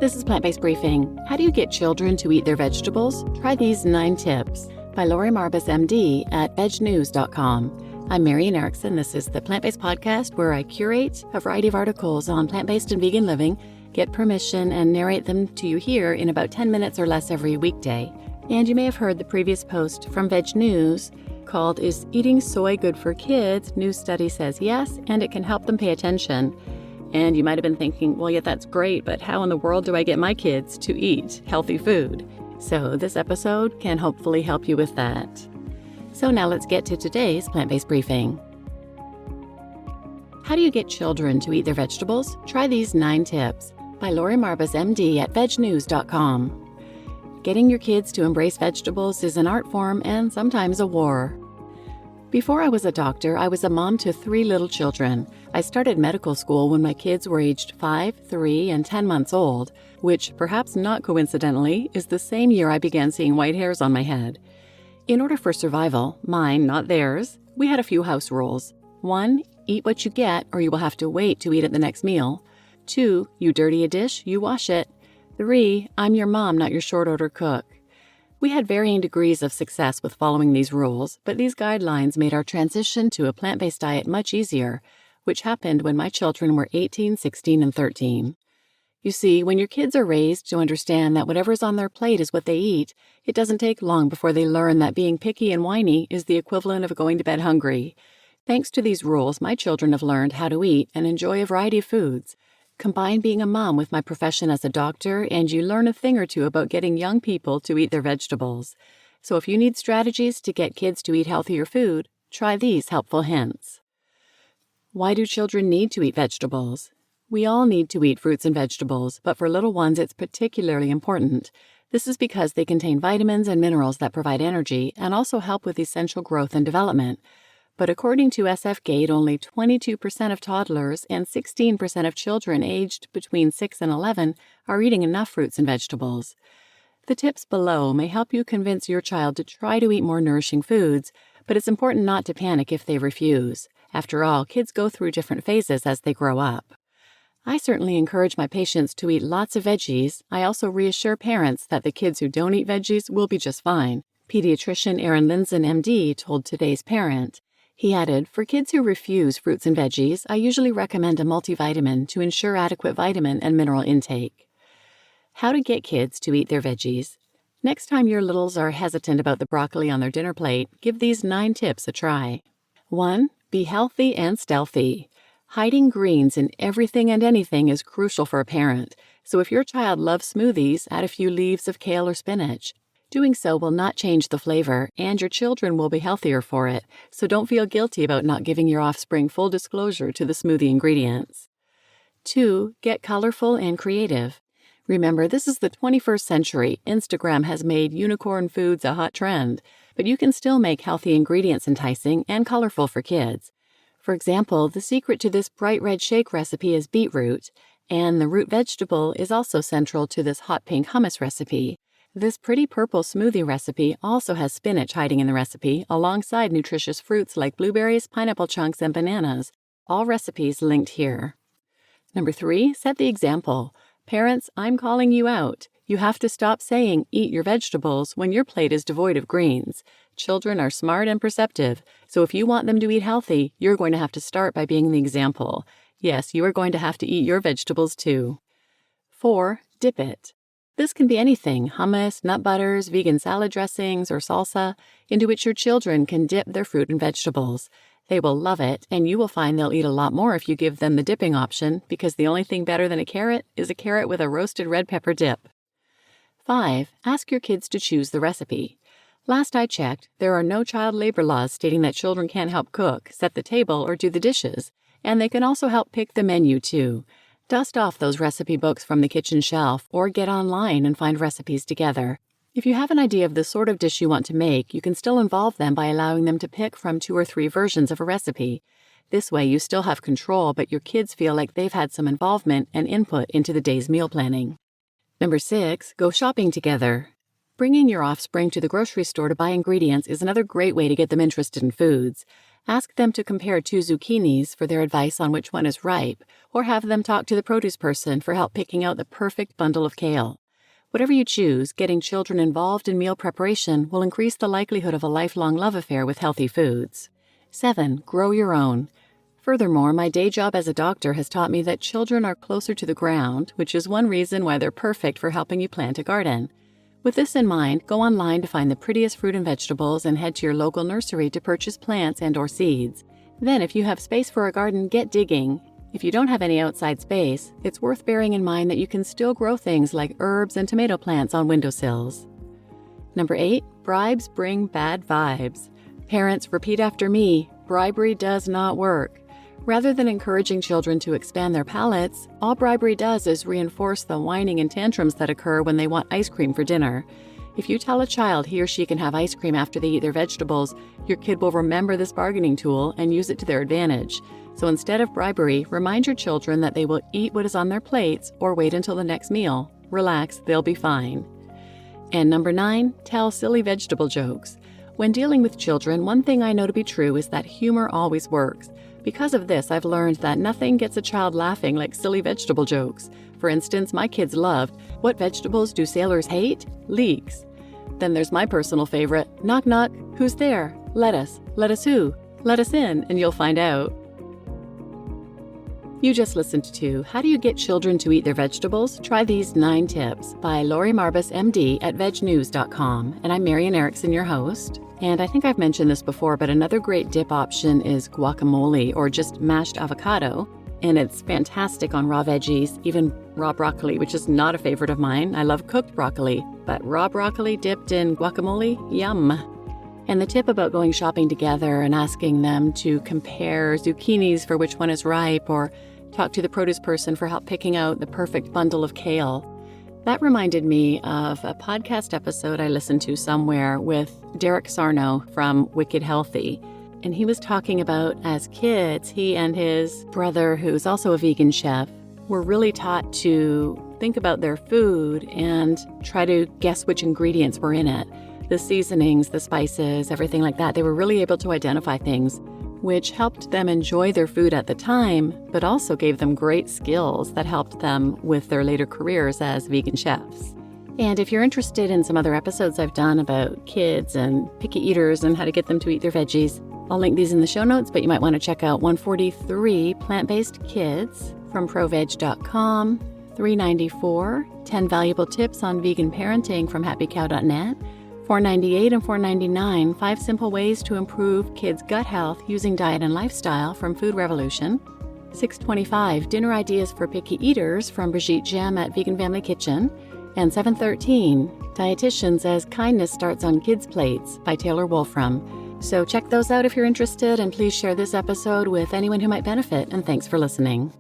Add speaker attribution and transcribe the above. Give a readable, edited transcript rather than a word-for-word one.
Speaker 1: This is Plant-Based Briefing. How do you get children to eat their vegetables? Try these 9 tips by Laurie Marbas, MD at vegnews.com. I'm Marian Erickson. This is the Plant-Based Podcast where I curate a variety of articles on plant-based and vegan living, get permission, and narrate them to you here in about 10 minutes or less every weekday. And you may have heard the previous post from Veg News called "Is Eating Soy Good for Kids? New study says yes, and it can help them pay attention." And you might have been thinking, well, yeah, that's great, but how in the world do I get my kids to eat healthy food? So this episode can hopefully help you with that. So now let's get to today's plant-based briefing. How do you get children to eat their vegetables? Try these 9 tips by Laurie Marbas, MD at vegnews.com. Getting your kids to embrace vegetables is an art form and sometimes a war. Before I was a doctor, I was a mom to 3 little children. I started medical school when my kids were aged 5, 3, and 10 months old, which, perhaps not coincidentally, is the same year I began seeing white hairs on my head. In order for survival, mine, not theirs, we had a few house rules. 1, eat what you get or you will have to wait to eat at the next meal. 2, you dirty a dish, you wash it. 3, I'm your mom, not your short-order cook. We had varying degrees of success with following these rules, but these guidelines made our transition to a plant-based diet much easier, which happened when my children were 18, 16, and 13. You see, when your kids are raised to understand that whatever's on their plate is what they eat, it doesn't take long before they learn that being picky and whiny is the equivalent of going to bed hungry. Thanks to these rules, my children have learned how to eat and enjoy a variety of foods. Combine being a mom with my profession as a doctor, and you learn a thing or two about getting young people to eat their vegetables. So if you need strategies to get kids to eat healthier food, try these helpful hints. Why do children need to eat vegetables? We all need to eat fruits and vegetables, but for little ones it's particularly important. This is because they contain vitamins and minerals that provide energy and also help with essential growth and development. But according to SF-Gate, only 22% of toddlers and 16% of children aged between 6 and 11 are eating enough fruits and vegetables. The tips below may help you convince your child to try to eat more nourishing foods, but it's important not to panic if they refuse. After all, kids go through different phases as they grow up. I certainly encourage my patients to eat lots of veggies. I also reassure parents that the kids who don't eat veggies will be just fine. Pediatrician Aaron Linson, MD, told Today's Parent. He added, "For kids who refuse fruits and veggies, I usually recommend a multivitamin to ensure adequate vitamin and mineral intake." How to get kids to eat their veggies. Next time your littles are hesitant about the broccoli on their dinner plate, give these 9 tips a try. 1. Be healthy and stealthy. Hiding greens in everything and anything is crucial for a parent, so if your child loves smoothies, add a few leaves of kale or spinach. Doing so will not change the flavor, and your children will be healthier for it, so don't feel guilty about not giving your offspring full disclosure to the smoothie ingredients. 2. Get colorful and creative. Remember, this is the 21st century. Instagram has made unicorn foods a hot trend, but you can still make healthy ingredients enticing and colorful for kids. For example, the secret to this bright red shake recipe is beetroot, and the root vegetable is also central to this hot pink hummus recipe. This pretty purple smoothie recipe also has spinach hiding in the recipe, alongside nutritious fruits like blueberries, pineapple chunks, and bananas. All recipes linked here. Number 3, set the example. Parents, I'm calling you out. You have to stop saying, "Eat your vegetables," when your plate is devoid of greens. Children are smart and perceptive, so if you want them to eat healthy, you're going to have to start by being the example. Yes, you are going to have to eat your vegetables too. 4, dip it. This can be anything, hummus, nut butters, vegan salad dressings, or salsa, into which your children can dip their fruit and vegetables. They will love it, and you will find they'll eat a lot more if you give them the dipping option, because the only thing better than a carrot is a carrot with a roasted red pepper dip. 5. Ask your kids to choose the recipe. Last I checked, there are no child labor laws stating that children can't help cook, set the table, or do the dishes, and they can also help pick the menu too. Dust off those recipe books from the kitchen shelf or get online and find recipes together. If you have an idea of the sort of dish you want to make, you can still involve them by allowing them to pick from 2 or 3 versions of a recipe. This way you still have control, but your kids feel like they've had some involvement and input into the day's meal planning. Number 6, go shopping together. Bringing your offspring to the grocery store to buy ingredients is another great way to get them interested in foods. Ask them to compare 2 zucchinis for their advice on which one is ripe, or have them talk to the produce person for help picking out the perfect bundle of kale. Whatever you choose, getting children involved in meal preparation will increase the likelihood of a lifelong love affair with healthy foods. 7. Grow your own. Furthermore, my day job as a doctor has taught me that children are closer to the ground, which is one reason why they're perfect for helping you plant a garden. With this in mind, go online to find the prettiest fruit and vegetables and head to your local nursery to purchase plants and/or seeds. Then, if you have space for a garden, get digging. If you don't have any outside space, it's worth bearing in mind that you can still grow things like herbs and tomato plants on windowsills. Number 8, bribes bring bad vibes. Parents, repeat after me, bribery does not work. Rather than encouraging children to expand their palates, all bribery does is reinforce the whining and tantrums that occur when they want ice cream for dinner. If you tell a child he or she can have ice cream after they eat their vegetables, your kid will remember this bargaining tool and use it to their advantage. So instead of bribery, remind your children that they will eat what is on their plates or wait until the next meal. Relax, they'll be fine. And number 9, tell silly vegetable jokes. When dealing with children, one thing I know to be true is that humor always works. Because of this, I've learned that nothing gets a child laughing like silly vegetable jokes. For instance, my kids loved, "What vegetables do sailors hate? Leeks." Then there's my personal favorite, "Knock knock, who's there? Lettuce. Lettuce who? Let us in and you'll find out." You just listened to How Do You Get Children to Eat Their Vegetables? Try These 9 Tips by Laurie Marbas, MD at veggies.com. And I'm Marian Erickson, your host. And I think I've mentioned this before, but another great dip option is guacamole or just mashed avocado. And it's fantastic on raw veggies, even raw broccoli, which is not a favorite of mine. I love cooked broccoli, but raw broccoli dipped in guacamole, yum. And the tip about going shopping together and asking them to compare zucchinis for which one is ripe or talk to the produce person for help picking out the perfect bundle of kale. That reminded me of a podcast episode I listened to somewhere with Derek Sarno from Wicked Healthy. And he was talking about, as kids, he and his brother, who's also a vegan chef, were really taught to think about their food and try to guess which ingredients were in it. The seasonings, the spices, everything like that. They were really able to identify things, which helped them enjoy their food at the time, but also gave them great skills that helped them with their later careers as vegan chefs. And if you're interested in some other episodes I've done about kids and picky eaters and how to get them to eat their veggies, I'll link these in the show notes, but you might want to check out 143 Plant-Based Kids from proveg.com, 394 10 Valuable Tips on Vegan Parenting from happycow.net, $4.98 and $4.99, 5 Simple Ways to Improve Kids' Gut Health Using Diet and Lifestyle from Food Revolution, $6.25, Dinner Ideas for Picky Eaters from Brigitte Gem at Vegan Family Kitchen, and $7.13, Dietitians as Kindness Starts on Kids' Plates by Taylor Wolfram. So check those out if you're interested, and please share this episode with anyone who might benefit, and thanks for listening.